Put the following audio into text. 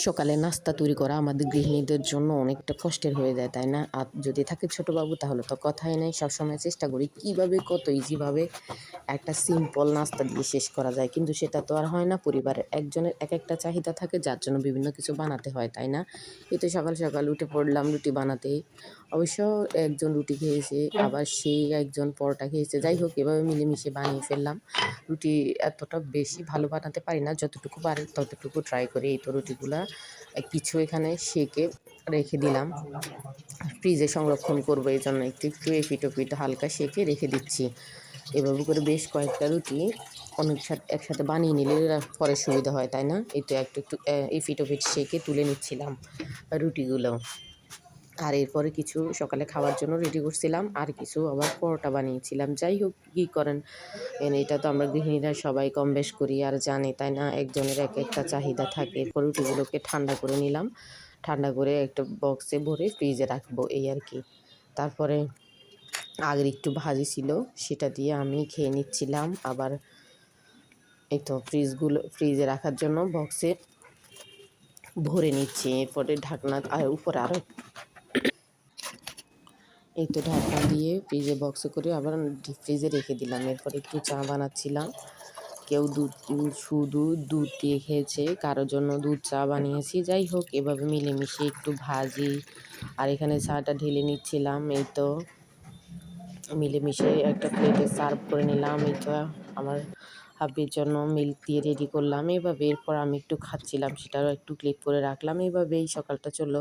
সকালে নাস্তা তৈরি করা আমাদের গৃহিণীদের জন্য অনেকটা কষ্টের হয়ে যায়, তাই না? আর যদি থাকে ছোট বাবু তাহলে তো কথাই নেই। সবসময় চেষ্টা করি কীভাবে কত ইজিভাবে একটা সিম্পল নাস্তা দিয়ে শেষ করা যায়, কিন্তু সেটা তো আর হয় না। পরিবারের একজনের এক একটা চাহিদা থাকে, যার জন্য বিভিন্ন কিছু বানাতে হয়, তাই না? এই তো সকাল সকাল উঠে পড়লাম রুটি বানাতে। অবশ্য একজন রুটি খেয়েছে, আবার সেই একজন পরোটা খেয়েছে। যাই হোক, এভাবে মিলেমিশে বানিয়ে ফেললাম। রুটি এতটা বেশি ভালো বানাতে পারি না, যতটুকু পারি ততটুকু ট্রাই করি। এই তো রুটিগুলা কিছু এখানে সেঁকে রেখে দিলাম, ফ্রিজে সংরক্ষণ করবো এই জন্য একটু একটু এপিঠ ওপিঠ হালকা সেঁকে রেখে দিচ্ছি। এভাবে করে বেশ কয়েকটা রুটি একসাথে বানিয়ে নিলে পরে সুবিধা হয়, তাই না? এই তো একটু একটু এপিঠ ওপিঠ সেঁকে তুলে নিচ্ছিলাম রুটিগুলো। আর এরপরে কিছু সকালে খাওয়ার জন্য রেডি করছিলাম, আর কিছু আবার পরোটা বানিয়েছিলাম। যাই হোক, কী করেন, এটা তো আমরা গৃহিণীরা সবাই কম বেশ করি আর জানি, তাই না? একজনের এক একটা চাহিদা থাকে। এরপর রুটিগুলোকে ঠান্ডা করে নিলাম, ঠান্ডা করে একটা বক্সে ভরে ফ্রিজে রাখবো, এই আর কি। তারপরে আগের একটু ভাজি ছিল, সেটা দিয়ে আমি খেয়ে নিচ্ছিলাম। আবার এই তো ফ্রিজে রাখার জন্য বক্সে ভরে নিচ্ছি। এরপরে ঢাকনা আর উপরে আরও এই তো ঢাকনা দিয়ে ফ্রিজে বক্সে করে আবার ডিপ ফ্রিজে রেখে দিলাম। এরপর একটু চা বানাচ্ছিলাম। কেউ শুধু দুধ দিয়ে খেয়েছে, কারোর জন্য দুধ চা বানিয়েছি। যাই হোক, এভাবে মিলেমিশে একটু ভাজি আর এখানে চাটা ঢেলে নিচ্ছিলাম। এই তো মিলেমিশে একটা প্লেটে সার্ভ করে নিলাম। এই তো আমার হাবির জন্য মিল্ক দিয়ে রেডি করলাম। এভাবে এরপর আমি একটু খাচ্ছিলাম, সেটারও একটু ক্লিপ করে রাখলাম। এইভাবেই সকালটা চললো।